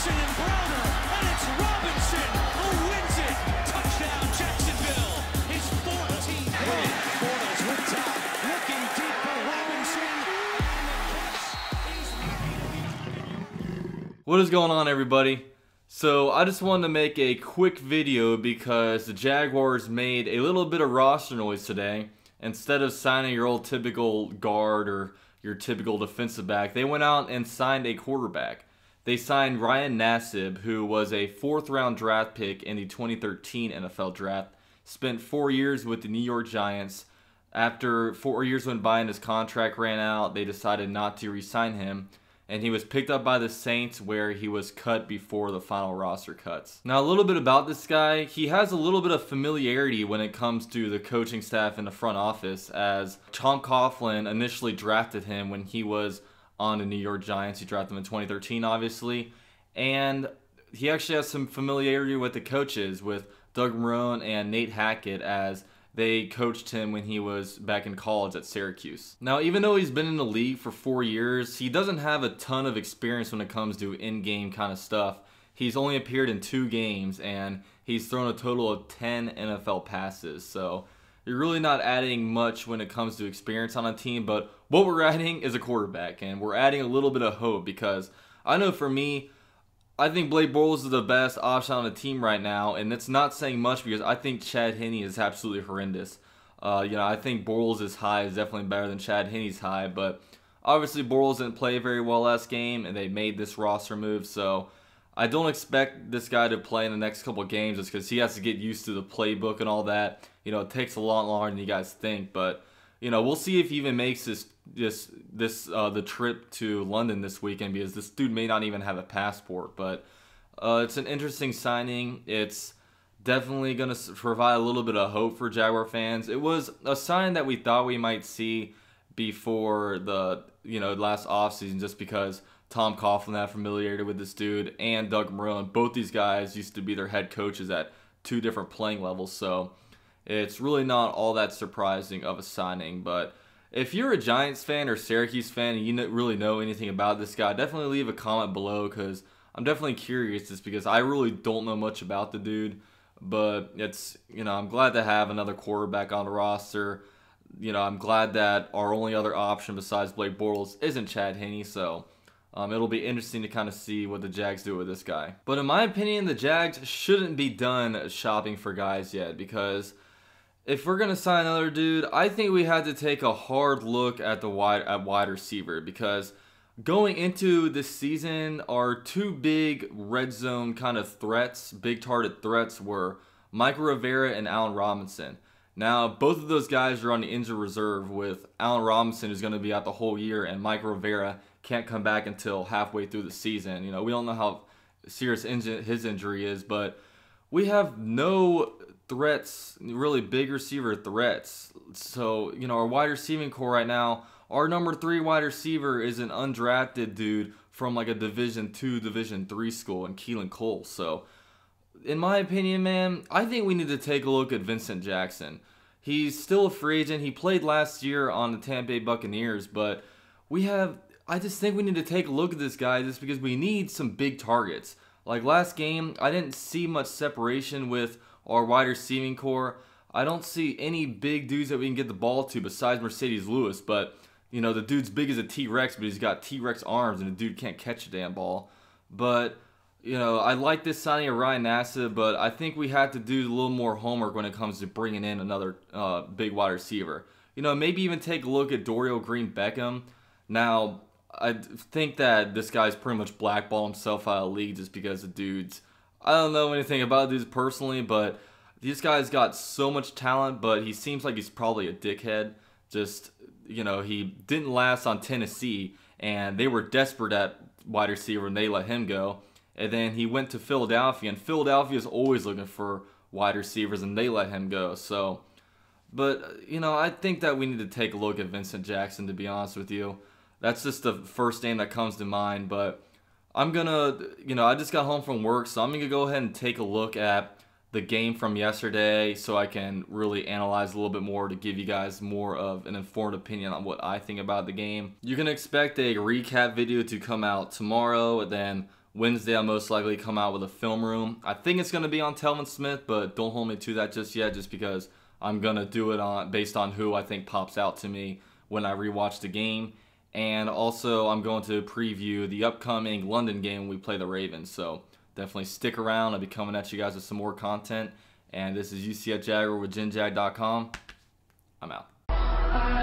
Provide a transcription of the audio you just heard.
Jackson and Browner, and it's Robinson who wins it. Touchdown, Jacksonville. His 14th win. Bortles with top, looking deep for Robinson. What is going on, everybody? So I just wanted to make a quick video because the Jaguars made a little bit of roster noise today. Instead of signing your old typical guard or your typical defensive back, they went out and signed a quarterback. They signed Ryan Nassib, who was a 4th-round draft pick in the 2013 NFL Draft. Spent 4 years with the New York Giants. After 4 years went by and his contract ran out, they decided not to re-sign him. And he was picked up by the Saints, where he was cut before the final roster cuts. Now, a little bit about this guy. He has a little bit of familiarity when it comes to the coaching staff in the front office, as Tom Coughlin initially drafted him when he was on the New York Giants. He drafted him in 2013, obviously. And he actually has some familiarity with the coaches, with Doug Marrone and Nate Hackett, as they coached him when he was back in college at Syracuse. Now, even though he's been in the league for 4 years, he doesn't have a ton of experience when it comes to in-game kind of stuff. He's only appeared in 2 games, and he's thrown a total of 10 NFL passes. So you're really not adding much when it comes to experience on a team, but what we're adding is a quarterback, and we're adding a little bit of hope, because I know for me, I think Blake Bortles is the best option on the team right now, and it's not saying much because I think Chad Henne is absolutely horrendous. I think Bortles' high is definitely better than Chad Henne's high, but obviously Bortles didn't play very well last game, and they made this roster move, so I don't expect this guy to play in the next couple of games just because he has to get used to the playbook and all that. It takes a lot longer than you guys think, but we'll see if he even makes the trip to London this weekend, because this dude may not even have a passport. But it's an interesting signing. It's definitely going to provide a little bit of hope for Jaguar fans. It was a sign that we thought we might see before the last offseason, just because Tom Coughlin had familiarity with this dude, and Doug Marrone. Both these guys used to be their head coaches at 2 different playing levels, so it's really not all that surprising of a signing. But if you're a Giants fan or Syracuse fan and you don't really know anything about this guy, definitely leave a comment below, because I'm definitely curious, just because I really don't know much about the dude. But it's, I'm glad to have another quarterback on the roster. I'm glad that our only other option besides Blake Bortles isn't Chad Henne, so it'll be interesting to kind of see what the Jags do with this guy. But in my opinion, the Jags shouldn't be done shopping for guys yet, because if we're going to sign another dude, I think we had to take a hard look at wide receiver, because going into this season, our 2 big red zone kind of threats, big target threats, were Michael Rivera and Allen Robinson. Now, both of those guys are on the injured reserve, with Allen Robinson, who's going to be out the whole year, and Michael Rivera can't come back until halfway through the season. We don't know how serious his injury is, but we have no threats, really big receiver threats. So, our wide receiving core right now, our number 3 wide receiver is an undrafted dude from like a Division II, Division III school in Keelan Cole. So, in my opinion, man, I think we need to take a look at Vincent Jackson. He's still a free agent. He played last year on the Tampa Bay Buccaneers, but I just think we need to take a look at this guy, just because we need some big targets. Like last game, I didn't see much separation with our wide receiving core. I don't see any big dudes that we can get the ball to besides Mercedes Lewis, but the dude's big as a T-Rex, but he's got T-Rex arms, and the dude can't catch a damn ball. But I like this signing of Ryan Nassib, but I think we have to do a little more homework when it comes to bringing in another big wide receiver. Maybe even take a look at Dorial Green-Beckham. Now, I think that this guy's pretty much blackballed himself out of the league just because the dude's, I don't know anything about dudes personally, but this guy's got so much talent, but he seems like he's probably a dickhead. Just, he didn't last on Tennessee, and they were desperate at wide receiver, and they let him go. And then he went to Philadelphia, and Philadelphia's always looking for wide receivers, and they let him go. So, but, I think that we need to take a look at Vincent Jackson, to be honest with you. That's just the first name that comes to mind, but I'm going to, I just got home from work, so I'm going to go ahead and take a look at the game from yesterday so I can really analyze a little bit more to give you guys more of an informed opinion on what I think about the game. You can expect a recap video to come out tomorrow, and then Wednesday, I'll most likely come out with a film room. I think it's going to be on Telvin Smith, but don't hold me to that just yet, just because I'm going to do it based on who I think pops out to me when I rewatch the game. And also, I'm going to preview the upcoming London game when we play the Ravens. So definitely stick around. I'll be coming at you guys with some more content. And this is UC at Jaguar with GenJag.com. I'm out.